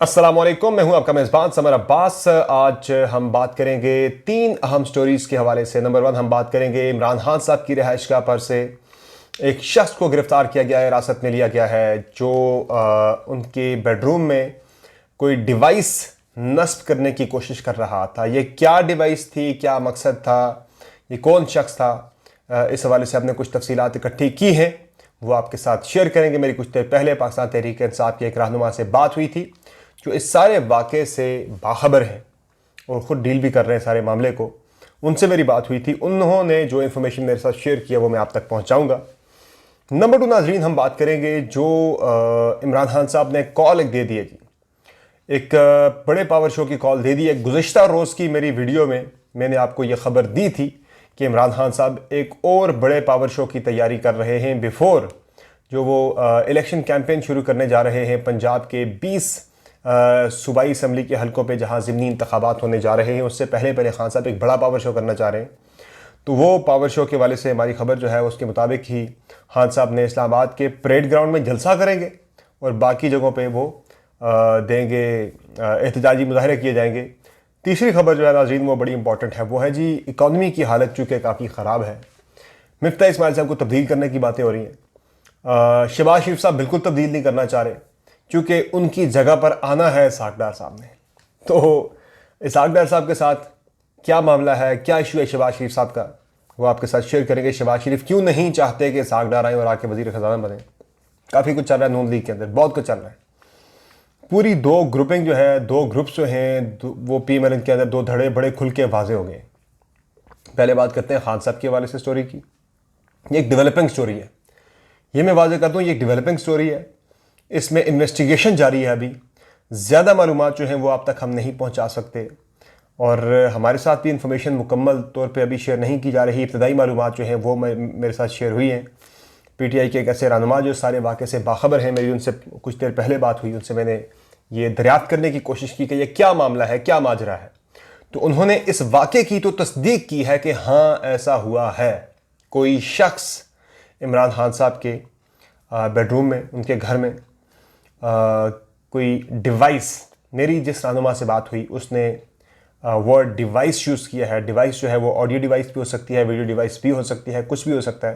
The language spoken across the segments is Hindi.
अस्सलामुअलैकुम, मैं हूं आपका मेज़बान समर अब्बास। आज हम बात करेंगे 3 अहम स्टोरीज़ के हवाले से। नंबर 1 हम बात करेंगे इमरान खान साहब की रिहाइशगाह पर से एक शख्स को गिरफ़्तार किया गया है, हिरासत में लिया गया है, जो उनके बेडरूम में कोई डिवाइस नस्ब करने की कोशिश कर रहा था। ये क्या डिवाइस थी, क्या मकसद था, ये कौन शख्स था, इस हवाले से हमने कुछ तफसीलात इकट्ठी की हैं, वो आपके साथ शेयर करेंगे। मेरी कुछ देर पहले पाकिस्तान तहरीक इंसाफ के एक रहनुमा से बात हुई थी जो इस सारे वाक़े से बाखबर हैं और ख़ुद डील भी कर रहे हैं सारे मामले को। उनसे मेरी बात हुई थी, उन्होंने जो इन्फॉर्मेशन मेरे साथ शेयर किया वो मैं आप तक पहुंचाऊंगा। नंबर 2 नाजरीन, हम बात करेंगे जो इमरान खान साहब ने कॉल एक दे दी है जी, एक बड़े पावर शो की कॉल दे दी है। गुज़िश्ता रोज़ की मेरी वीडियो में मैंने आपको ये खबर दी थी कि इमरान खान साहब एक और बड़े पावर शो की तैयारी कर रहे हैं बिफोर जो वो इलेक्शन कैंपेन शुरू करने जा रहे हैं पंजाब के 20 सूबाई असम्बली के हलकों पे जहां ज़िमनी इंतखाबात होने जा रहे हैं। उससे पहले पहले खान साहब एक बड़ा पावर शो करना चाह रहे हैं। तो वो पावर शो के वाले से हमारी खबर जो है उसके मुताबिक ही खान साहब ने इस्लामाबाद के परेड ग्राउंड में जलसा करेंगे और बाकी जगहों पे वो देंगे, एहतजाजी मुजाहरे किए जाएंगे। तीसरी खबर जो है नाज़रीन वो बड़ी इंपॉर्टेंट है, वो है जी इकॉनमी की हालत चूँकि काफ़ी ख़राब है। मिफ्ता इस्माइल साहब को तब्दील करने की बातें हो रही हैं। शहबाज शरीफ साहब बिल्कुल तब्दील नहीं करना चाह रहे क्योंकि उनकी जगह पर आना है इसहाक डार साहब ने। तो इसहाक डार साहब के साथ क्या मामला है, क्या इशू है शहबाज शरीफ साहब का, वो आपके साथ शेयर करेंगे। शहबाज शरीफ क्यों नहीं चाहते कि इसहाक डार आए और आके वजीर ख़जाना बने। काफ़ी कुछ चल रहा है नून लीग के अंदर, बहुत कुछ चल रहा है। पूरी 2 ग्रुपिंग जो है, 2 ग्रुप्स जो हैं वो PMLN के अंदर 2 धड़े बड़े खुल के वाजे हो गए। पहले बात करते हैं खान साहब के हवाले से स्टोरी की। ये एक डेवलपिंग स्टोरी है, ये मैं वाजे करता हूँ, ये एक डेवलपिंग स्टोरी है। इसमें इन्वेस्टिगेशन जारी है। अभी ज़्यादा मालूमात जो हैं वो आप तक हम नहीं पहुँचा सकते और हमारे साथ भी इंफॉर्मेशन मुकम्मल तौर पे अभी शेयर नहीं की जा रही। इब्तदाई मालूमात जो हैं वो मेरे साथ शेयर हुई हैं। PTI के एक ऐसे रहनुमा जो सारे वाक़े से बाखबर हैं, मेरी उनसे कुछ देर पहले बात हुई, उनसे मैंने ये दरियाफ्त करने की कोशिश की कि ये क्या मामला है, क्या माजरा है। तो उन्होंने इस वाक़े की तो तस्दीक की है कि हाँ ऐसा हुआ है। कोई शख्स इमरान खान साहब के बेडरूम में, उनके घर में कोई डिवाइस, मेरी जिस रहनुमा से बात हुई उसने वर्ड डिवाइस यूज़ किया है। डिवाइस जो है वो ऑडियो डिवाइस भी हो सकती है, वीडियो डिवाइस भी हो सकती है, कुछ भी हो सकता है।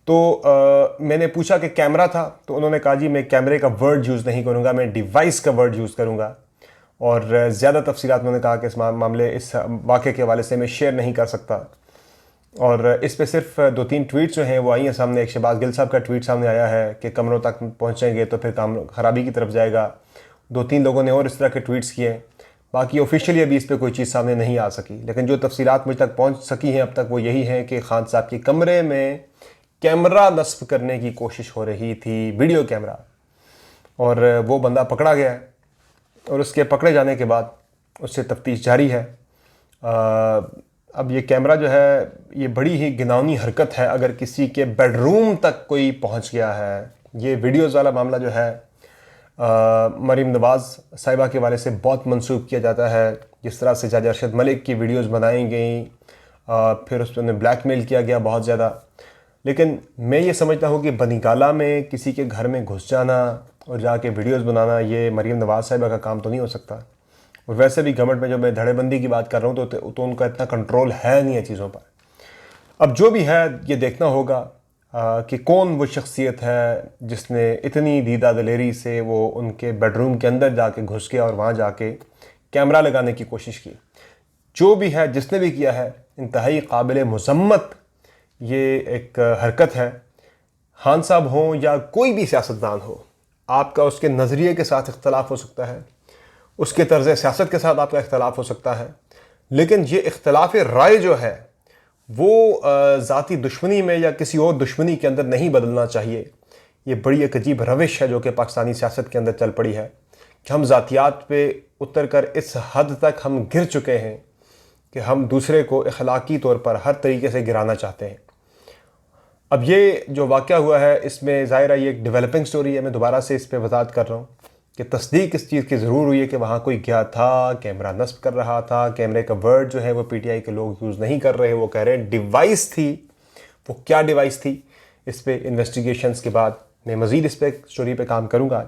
तो मैंने पूछा कि कैमरा था, तो उन्होंने कहा जी मैं कैमरे का वर्ड यूज़ नहीं करूँगा, मैं डिवाइस का वर्ड यूज़ करूँगा। और ज़्यादा तफसीलात उन्होंने कहा कि इस मामले, इस वाक़े के हवाले से मैं शेयर नहीं कर सकता। और इस पे सिर्फ 2-3 ट्वीट्स जो हैं वो आई हैं सामने। एक शहबाज गिल साहब का ट्वीट सामने आया है कि कमरों तक पहुंचेंगे तो फिर काम खराबी की तरफ जाएगा। 2-3 लोगों ने और इस तरह के ट्वीट्स किए। बाकी ऑफिशियली अभी इस पर कोई चीज़ सामने नहीं आ सकी, लेकिन जो तफसीलात मुझ तक पहुंच सकी हैं अब तक वो यही हैं कि खान साहब के कमरे में कैमरा नस्ब करने की कोशिश हो रही थी, वीडियो कैमरा, और वो बंदा पकड़ा गया है। और उसके पकड़े जाने के बाद उससे तफ्तीश जारी है। अब ये कैमरा जो है ये बड़ी ही घिनौनी हरकत है अगर किसी के बेडरूम तक कोई पहुंच गया है। ये वीडियोज़ वाला मामला जो है मरीम नवाज़ साहिबा के वाले से बहुत मंसूब किया जाता है। जिस तरह से जज अरशद मलिक की वीडियोज़ बनाई गई, फिर उस पर उन्हें ब्लैकमेल किया गया बहुत ज़्यादा। लेकिन मैं ये समझता हूँ कि बनीगाला में किसी के घर में घुस जाना और जाके वीडियोज़ बनाना ये मरीम नवाज़ साहिबा का काम तो नहीं हो सकता। और वैसे भी गवर्नमेंट में जो मैं धड़ेबंदी की बात कर रहा हूँ तो उनका इतना कंट्रोल है नहीं है चीज़ों पर। अब जो भी है ये देखना होगा कि कौन वो शख्सियत है जिसने इतनी दीदा दलेरी से वो उनके बेडरूम के अंदर जाके घुस गया और वहाँ जाके कैमरा लगाने की कोशिश की। जो भी है, जिसने भी किया है, इंतहाई काबिल मुज़म्मत ये एक हरकत है। खान साहब हों या कोई भी सियासतदान हो, आपका उसके नज़रिए के साथ इख्तलाफ हो सकता है, उसके तर्ज़ सियासत के साथ आपका इख्तलाफ हो सकता है, लेकिन ये इख्तलाफ राय जो है वो ज़ाती दुश्मनी में या किसी और दुश्मनी के अंदर नहीं बदलना चाहिए। ये बड़ी एक अजीब रविश है जो कि पाकिस्तानी सियासत के अंदर चल पड़ी है कि हम ज़ातियात पे उतर कर इस हद तक हम गिर चुके हैं कि हम दूसरे को अखलाकी तौर पर हर तरीके से गिराना चाहते हैं। अब ये जो वाक़या हुआ है इसमें ज़ाहिर है ये एक डेवलपिंग स्टोरी है। मैं दोबारा से इस पर वजाहत कर रहा हूँ कि तस्दीक इस चीज़ की ज़रूर हुई है कि वहाँ कोई गया था, कैमरा नस्ब कर रहा था। कैमरे का वर्ड जो है वो PTI के लोग यूज़ नहीं कर रहे, वो कह रहे हैं डिवाइस थी। वो क्या डिवाइस थी, इस पर इन्वेस्टिगेशंस के बाद मैं मज़ीद इस पर स्टोरी पे काम करूँगा।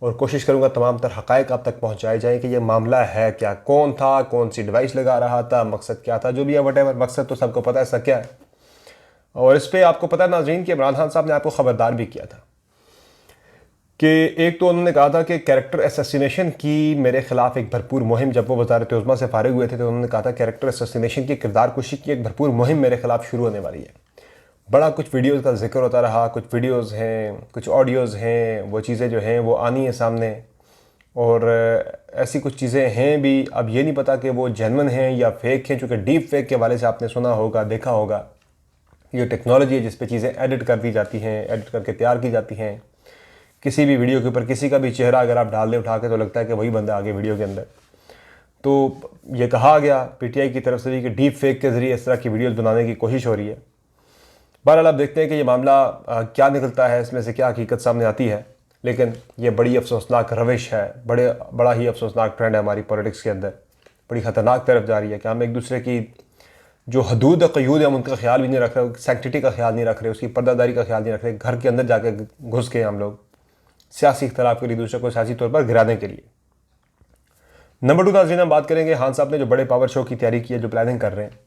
और कोशिश करूँगा तमाम तर हक़ाइक़ आप तक पहुँचाए जाएँ कि ये मामला है क्या, कौन था, कौन सी डिवाइस लगा रहा था, मकसद क्या था, जो भी है वटेवर, मकसद तो सबको पता है इसका क्या है। और इस पर आपको पता है नाज़रीन कि इमरान खान साहब ने आपको ख़बरदार भी किया था कि एक तो उन्होंने कहा था कि कैरेक्टर असैसिनेशन की मेरे खिलाफ एक भरपूर मुहिम, जब वो वज़ारत उज़्मा से फारिग हुए थे तो उन्होंने कहा था कैरेक्टर असैसिनेशन की, किरदार कुशी की एक भरपूर मुहिम मेरे खिलाफ शुरू होने वाली है। बड़ा कुछ वीडियोज़ का जिक्र होता रहा, कुछ वीडियोज़ हैं, कुछ ऑडियोज़ हैं, वो चीज़ें जो हैं वो आनी है सामने, और ऐसी कुछ चीज़ें हैं भी। अब ये नहीं पता कि वो जेन्युइन हैं या फेक हैं, चूँकि डीप फेक के हवाले से आपने सुना होगा, देखा होगा। ये टेक्नोलॉजी है जिस पे चीज़ें एडिट कर दी जाती हैं, एडिट करके तैयार की जाती हैं। किसी भी वीडियो के ऊपर किसी का भी चेहरा अगर आप डाल दें उठा के तो लगता है कि वही बंदा आगे वीडियो के अंदर। तो ये कहा गया पीटीआई की तरफ से भी कि डीप फेक के ज़रिए इस तरह की वीडियोज़ बनाने की कोशिश हो रही है। बहरहाल आप देखते हैं कि ये मामला क्या निकलता है, इसमें से क्या हकीकत सामने आती है। लेकिन ये बड़ी अफसोसनाक रविश है, बड़ा ही अफसोसनाक ट्रेंड है हमारी पॉलिटिक्स के अंदर, बड़ी ख़तरनाक तरफ जा रही है कि हम एक दूसरे की जो हदूद क़यूद है हम उनका ख्याल भी नहीं रख रहे, सैंक्टिटी का ख्याल नहीं रख रहे, उसकी पर्दादारी का ख्याल नहीं रख रहे। घर के अंदर जाके घुस के हम लोग सियासी इख्तलाफ के लिए दूसरे को सियासी तौर पर गिराने के लिए। नंबर 2 नाज़रीन, हम बात करेंगे खान साहब ने जो बड़े पावर शो की तैयारी की है, जो प्लानिंग कर रहे हैं,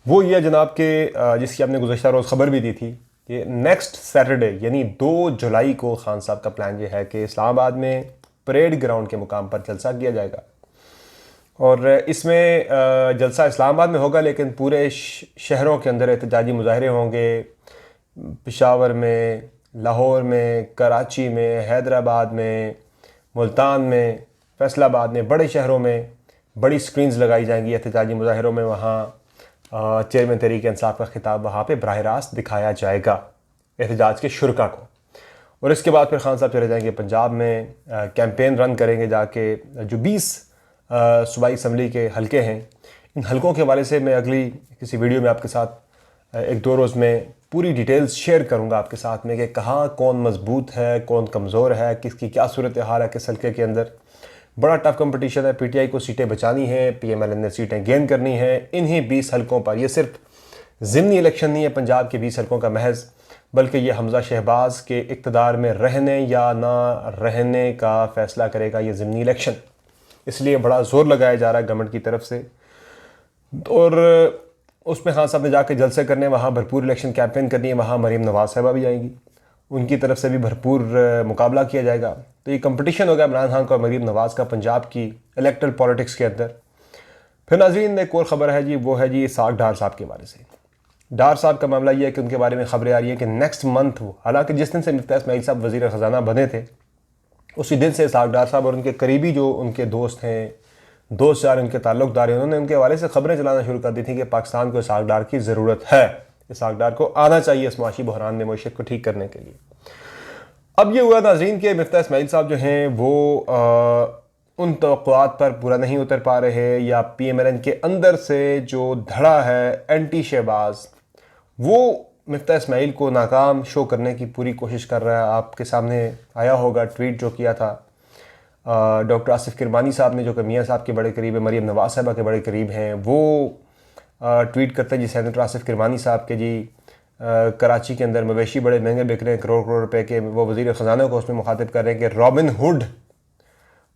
वो ये जनाब के जिसकी आपने गुज़श्ता रोज़ ख़बर भी दी थी कि नेक्स्ट सैटरडे यानी 2 जुलाई को खान साहब का प्लान ये है कि इस्लामाबाद में परेड ग्राउंड के मुकाम पर जलसा किया जाएगा। और इसमें जलसा इस्लामाबाद में होगा, लेकिन पूरे शहरों के अंदर एहतजाजी मुजाहरे होंगे। पेशावर में, लाहौर में, कराची में, हैदराबाद में, मुल्तान में, फैसलाबाद में, बड़े शहरों में बड़ी स्क्रीन्स लगाई जाएंगी एहतजाजी मुजाहरों में। वहाँ चेयरमैन तहरीक इंसाफ का खिताब वहाँ पे बराह रास्त दिखाया जाएगा एहतजाज के शुरका को। और इसके बाद फिर खान साहब चले जाएंगे पंजाब में, कैंपेन रन करेंगे जाके। जो 20 सूबाई असम्बली के हलके हैं, इन हलकों के हवाले से मैं अगली किसी वीडियो में आपके साथ 1-2 रोज़ में पूरी डिटेल्स शेयर करूंगा आपके साथ में कि कहाँ कौन मजबूत है, कौन कमज़ोर है, किसकी क्या सूरत हाल है किस हलके के अंदर। बड़ा टफ कंपटीशन है, पीटीआई को सीटें बचानी है, पीएमएलएन ने सीटें गेन करनी है इन्हीं 20 हलकों पर। यह सिर्फ ज़िमनी इलेक्शन नहीं है पंजाब के 20 हलकों का महज, बल्कि ये हमजा शहबाज के इक़्तिदार में रहने या ना रहने का फ़ैसला करेगा ये ज़िमनी इलेक्शन। इसलिए बड़ा ज़ोर लगाया जा रहा है गवर्नमेंट की तरफ से। और उसमें खान साहब ने जाके जलसे करने, वहाँ भरपूर इलेक्शन कैंपेन करनी है। वहाँ मरीम नवाज़ साहिबा भी आएंगी, उनकी तरफ से भी भरपूर मुकाबला किया जाएगा। तो ये कंपटीशन होगा इमरान खान का और मरीम नवाज़ का पंजाब की इलेक्टरल पॉलिटिक्स के अंदर। फिर नाज़रीन एक और ख़बर है जी, वो है जी इसाक डार साहब के बारे से। डार साहब का मामला ये है कि उनके बारे में ख़बरें आ रही है कि नेक्स्ट मंथ, हालांकि जिस दिन से मिफ्ताह इस्माइल साहब वज़ीर ख़जाना बने थे उसी दिन से इसाक डार साहब और उनके करीबी जो उनके दोस्त हैं, दोस्त यार, उनके ताल्लुक़दार हैं, उन्होंने उनके हवाले से ख़बरें चलाना शुरू कर दी थी कि पाकिस्तान को इसाक डार की ज़रूरत है, इसाक डार को आना चाहिए इस माशी बहरान में मईशत को ठीक करने के लिए। अब ये हुआ नाज़रीन के मिफ्ताह इस्माइल साहब जो हैं वो उन तवक्कुआत पर पूरा नहीं उतर पा रहे, या पीएमएलएन के अंदर से जो धड़ा है एंटी शहबाज वो मिफ्ताह इस्माइल को नाकाम शो करने की पूरी कोशिश कर रहा है। आपके सामने आया होगा ट्वीट जो किया था डॉक्टर आसिफ किरमानी साहब ने, जो कि मियाँ साहब के बड़े करीब है, मरीम नवाज़ साहिबा के बड़े करीब हैं। वो ट्वीट करते हैं जी, सेनेटर आसिफ किरमानी साहब के जी कराची के अंदर मवेशी बड़े महंगे बिक रहे हैं, करोड़ रुपए के। वो वज़ीर ख़जाना को उसमें मुखातिब कर रहे हैं कि रॉबिन हुड,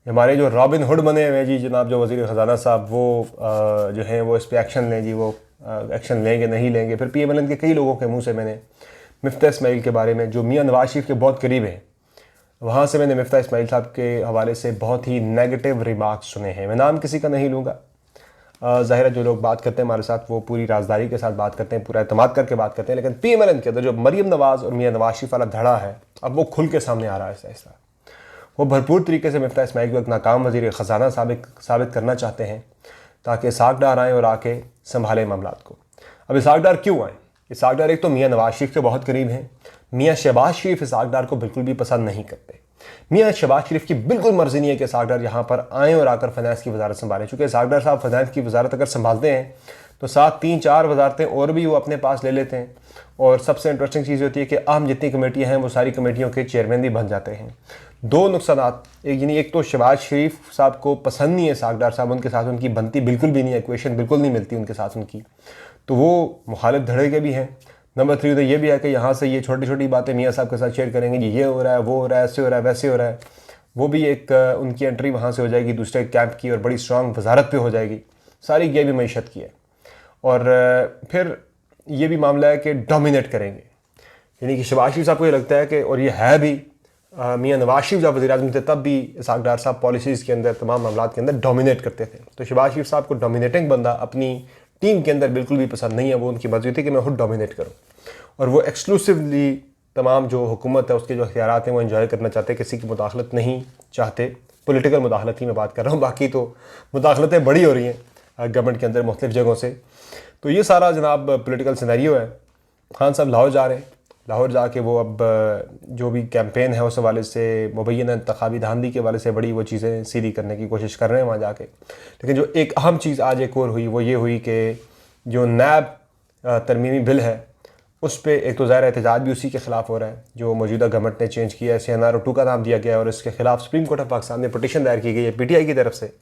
हमारे जो रॉबिन हुड बने हुए हैं जी जनाब जो वज़ीर ख़जाना साहब, वो जो हैं वो इस पर एक्शन लें जी, वो एक्शन लेंगे नहीं लेंगे। फिर पीएमएलएन के कई लोगों के मुंह से मैंने मिफ्ताह इस्माइल के बारे में, जो मियाँ नवाज शरीफ के बहुत करीब हैं, वहाँ से मैंने मिफ्ताह इस्माइल साहब के हवाले से बहुत ही नेगेटिव रिमार्क्स सुने हैं। मैं नाम किसी का नहीं लूँगा, ज़ाहिर है जो लोग बात करते हैं हमारे साथ वो पूरी राजदारी के साथ बात करते हैं, पूरा एतमाद करके बात करते हैं। लेकिन पीएमएलएन के अंदर जो मरीम नवाज़ और मियाँ नवाज शरीफ वाला धड़ा है, अब वो खुल के सामने आ रहा है ऐसा। वो भरपूर तरीके से मिफ्ताह इस्माइल को एक नाकाम वज़ीर ख़जाना साबित करना चाहते हैं ताकि इसाक डार आएँ और आके संभालें मामलात को। अब इसाक डार क्यों आए? इसाक डार एक तो मियाँ नवाज शरीफ के बहुत करीब हैं। मियाँ शहबाज शरीफ इसाक डार को बिल्कुल भी पसंद नहीं करते। मियाँ शहबाज शरीफ की बिल्कुल मर्जी नहीं है कि इसाक डार यहाँ पर आएँ और आकर फाइनेंस की वजारत संभालें, चूँकि इसाक डार साहब फाइनेंस की वजारत अगर संभालते हैं तो साथ 3-4 वजारतें और भी वो अपने पास ले लेते हैं। और सबसे इंटरेस्टिंग चीज़ होती है कि अहम जितनी कमेटियाँ हैं वो सारी कमेटियों के चेयरमैन भी बन जाते हैं। 2 नुकसानात, यानी एक तो शहबाज शरीफ साहब को पसंद नहीं है इसाक डार साहब, उनके साथ उनकी बनती बिल्कुल भी नहीं है, इक्वेशन बिल्कुल नहीं मिलती उनके साथ उनकी, तो वो मुखालिफ धड़े के भी हैं। नंबर 3 तो ये भी है कि यहाँ से ये छोटी छोटी बातें मियाँ साहब के साथ शेयर करेंगे, जी ये हो रहा है, वो हो रहा है, ऐसे हो रहा है, वैसे हो रहा है। वो भी एक उनकी एंट्री वहाँ से हो जाएगी दूसरे कैंप की और बड़ी स्ट्रांग वजारत पे हो जाएगी। सारी गेम मीशत की है। और फिर ये भी मामला है कि डोमिनेट करेंगे, यानी कि शहबाज शरीफ साहब को ये लगता है कि, और ये है भी, मियाँ नवाज शरीफ जब वज़ीर आज़म थे तब भी इसहाक डार साहब पॉलिसीज़ के अंदर तमाम मामला के अंदर डोमिनेट करते थे। तो शहबाज शरीफ साहब को डोमिनेटिंग बंदा अपनी टीम के अंदर बिल्कुल भी पसंद नहीं है। वो उनकी मर्जी थी कि मैं खुद डोमिनेट करूँ, और वो एक्सक्लूसिवली तमाम जो हुकूमत है उसके जो अख्तियारात हैं वो इन्जॉय करना चाहते, किसी की मुदाखलत नहीं चाहते। पॉलिटिकल मुदाखलत ही मैं बात कर रहा हूँ, बाकी तो मुदाखलतें बड़ी हो रही हैं गवर्नमेंट के अंदर मुख्तलिफ़ जगहों से। तो ये सारा जनाब पॉलिटिकल सिनेरियो है। खान साहब लाहौर जा रहे हैं, लाहौर जाके वो अब जो भी कैंपेन है उस हवाले से मुबैना इंतखाबी धांधली के हवाले से बड़ी वो चीज़ें सीधी करने की कोशिश कर रहे हैं वहाँ जाके। लेकिन जो एक अहम चीज़ आज एक और हुई वो ये हुई कि जो नैब तरमीमी बिल है उस पर एक तो ज़ाहिर एहतजाज भी उसी के ख़िलाफ़ हो रहा है जो मौजूदा गवर्नमेंट ने चेंज किया है। CNR 2 का नाम दिया गया है और इसके ख़िलाफ़ सुप्रीम कोर्ट ऑफ पाकिस्तान में पटिशन दायर की गई है PTI की तरफ से।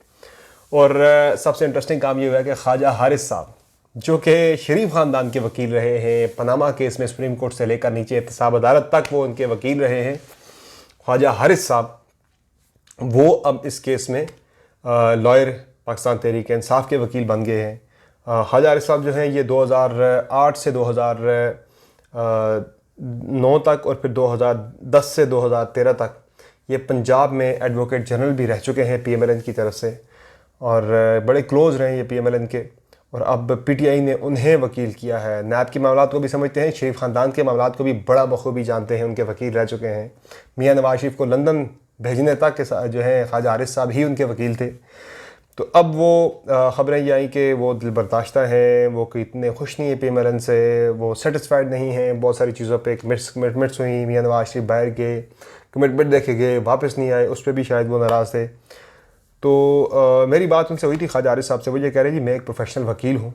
और सबसे इंटरेस्टिंग काम ये हुआ है कि ख्वाजा हारिस साहब जो कि शरीफ ख़ानदान के वकील रहे हैं, पनामा केस में सुप्रीम कोर्ट से लेकर नीचे एहतसाब अदालत तक वो उनके वकील रहे हैं, ख्वाजा हारिस साहब वो अब इस केस में लॉयर पाकिस्तान तहरीक इंसाफ के वकील बन गए हैं। ख्वाजा हारिस साहब जो हैं ये 2008 से 2009 तक और फिर 2010 से 2013 तक ये पंजाब में एडवोकेट जनरल भी रह चुके हैं PMLN की तरफ से, और बड़े क्लोज़ रहे ये PMLN के। और अब PTI ने उन्हें वकील किया है। नैब के मामलात को भी समझते हैं, शरीफ ख़ानदान के मामलात को भी बड़ा बखूबी जानते हैं, उनके वकील रह चुके हैं। मियाँ नवाज शरीफ को लंदन भेजने तक के जो है ख्वाजा हारिस साहब ही उनके वकील थे। तो अब वो ख़बरें ये आई कि वो दिल बर्दाश्ता हैं, वो कि इतने खुश नहीं है PMLN से, वो सेटिस्फाइड नहीं हैं। बहुत सारी चीज़ों पे कमिटमेंट्स हुई, मियाँ नवाज शरीफ बाहर गए, कमिटमेंट देखे गए, वापस नहीं आए, उस पर भी शायद वो नाराज़ थे। तो मेरी बात उनसे हुई थी ख्वाजा हारिस साहब से, वो ये कह रहे हैं जी मैं एक प्रोफेशनल वकील हूँ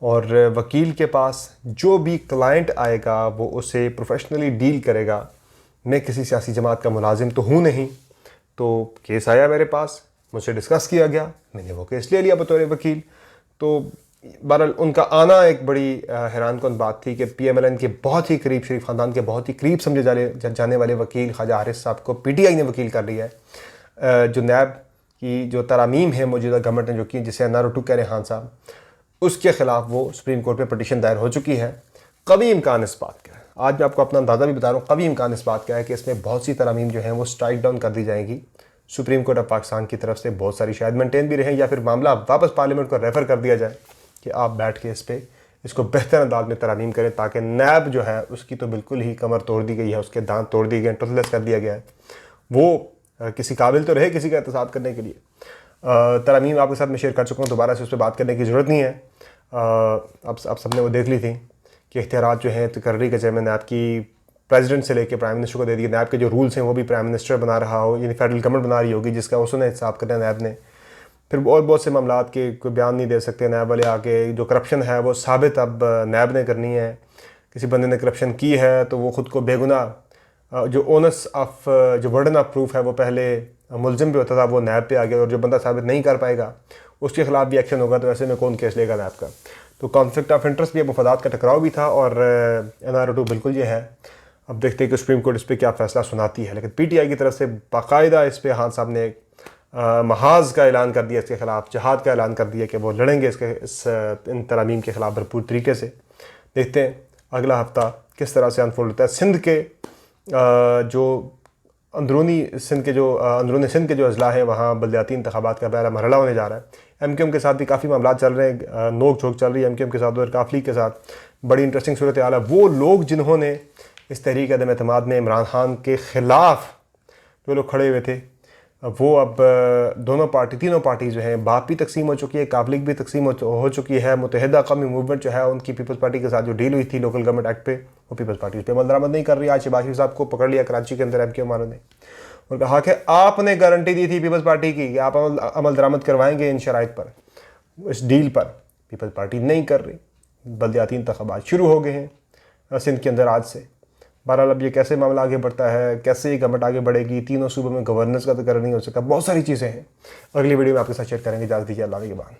और वकील के पास जो भी क्लाइंट आएगा वो उसे प्रोफेशनली डील करेगा। मैं किसी सियासी जमात का मुलाजिम तो हूँ नहीं। तो केस आया मेरे पास, मुझसे डिस्कस किया गया, मैंने वो केस ले लिया बतौर वकील। तो बहरहाल उनका आना एक बड़ी हैरान कन बात थी कि PMLN के बहुत ही करीब, शरीफ ख़ानदान के बहुत ही करीब समझे जाने वाले वकील ख्वाजा हारिस साहब को PTI ने वकील कर लिया है। जो नैब की जो तरामीम है मौजूदा गवर्नमेंट ने जो की, जिसे CNR 2 कह रहे हैं खान साहब, उसके ख़िलाफ़ वो सुप्रीम कोर्ट में पटिशन दायर हो चुकी है। कभी इम्कान इस बात का है, आज मैं आपको अपना अंदाज़ा भी बता रहा हूँ, कभी इम्कान इस बात का है कि इसमें बहुत सी तरामीम जो हैं वो स्ट्राइक डाउन कर दी जाएंगी सुप्रीम कोर्ट ऑफ पाकिस्तान की तरफ से। बहुत सारी शायद मेंटेन भी रहें या फिर मामला वापस पार्लियामेंट को रेफ़र कर दिया जाए कि आप बैठ के इसको बेहतर अंदाज में तरामीम करें, ताकि नैब जो है उसकी तो बिल्कुल ही कमर तोड़ दी गई है, उसके दांत तोड़ दिए गए, टुथलेस कर दिया गया है। वो किसी काबिल तो रहे किसी का एहतसाब करने के लिए। तरामीम आपके साथ मैं शेयर कर चुका हूँ, दोबारा से उस पर बात करने की ज़रूरत नहीं है। अब सबने वो देख ली थी कि इख्तियारात जो हैं तकर्री के चेयरमैन नैब की प्रेसिडेंट से लेकर प्राइम मिनिस्टर को दे दिए। नैब के जो रूल्स हैं वो भी प्राइम मिनिस्टर बना रहा हो, यानी फेडरल गवर्नमेंट बना रही होगी, जिसका उसने हिसाब करना नैब ने। फिर और बहुत से मामलात के कोई बयान नहीं दे सकते नैब वाले आके। जो करप्शन है वो साबित अब नैब ने करनी है। किसी बंदे ने करप्शन की है तो वो ख़ुद को बेगुनाह, जो ओनस ऑफ जो बर्डन ऑफ प्रूफ है वो पहले मुलजिम पे होता था, वो नैब पे आ गया। और जो बंदा साबित नहीं कर पाएगा उसके खिलाफ भी एक्शन होगा। तो ऐसे में कौन केस लेगा नैब का? तो कॉन्फ्लिक्ट ऑफ इंटरेस्ट भी है, मफादात का टकराव भी था, और NR 2 बिल्कुल ये है। अब देखते हैं कि सुप्रीम कोर्ट इस पर क्या फ़ैसला सुनाती है। लेकिन PTI की तरफ से बाकायदा इस पर खान साहब ने महाज का ऐलान कर दिया, इसके ख़िलाफ़ जहाद का ऐलान कर दिया कि वो लड़ेंगे इन तरामीम के ख़िलाफ़ भरपूर तरीके से। देखते हैं अगला हफ़्ता किस तरह से अनफोल्ड होता है। सिंध के जो अंदरूनी सिंध के जो अजला हैं वहाँ बलदियाती इंतखाबात का पहला मरहला होने जा रहा है। MQM के साथ भी काफ़ी मामला चल रहे हैं, नोक झोंक चल रही है MQM के साथ और काफ़ी के साथ। बड़ी इंटरेस्टिंग सूरत हाल है। वो लोग जिन्होंने इस तहरीक अदम एतमाद में इमरान खान के ख़िलाफ़ जो लोग खड़े हुए थे, वो अब तीनों पार्टी जो हैं, बाप भी तकसीम हो चुकी है, काबलिक भी तकसीम हो चुकी है। मुत्तहिदा कौमी मूवमेंट जो है उनकी पीपल्स पार्टी के साथ जो डील हुई थी लोकल गवर्नमेंट एक्ट पे, वो पीपल्स पार्टी उस पर अमल दरामद नहीं कर रही। आज शहबाज शरीफ साहब को पकड़ लिया कराची के अंदर MQM वालों ने और कहा कि आपने गारंटी दी थी पीपल्स पार्टी की कि आप अमल दरामद करवाएंगे इन शराइत पर, इस डील पर। पीपल्स पार्टी नहीं कर रही। बलदियाती इंतखाबात शुरू हो गए हैं सिंध के अंदर आज से। बहरहाल अब ये कैसे मामला आगे बढ़ता है, कैसे ये गवर्नमेंट आगे बढ़ेगी, तीनों सूबों में गवर्नेंस का तो कर नहीं हो सका, बहुत सारी चीज़ें हैं। अगली वीडियो में आपके साथ शेयर करेंगे। इजाज़त दीजिए, अल्लाह के बाद।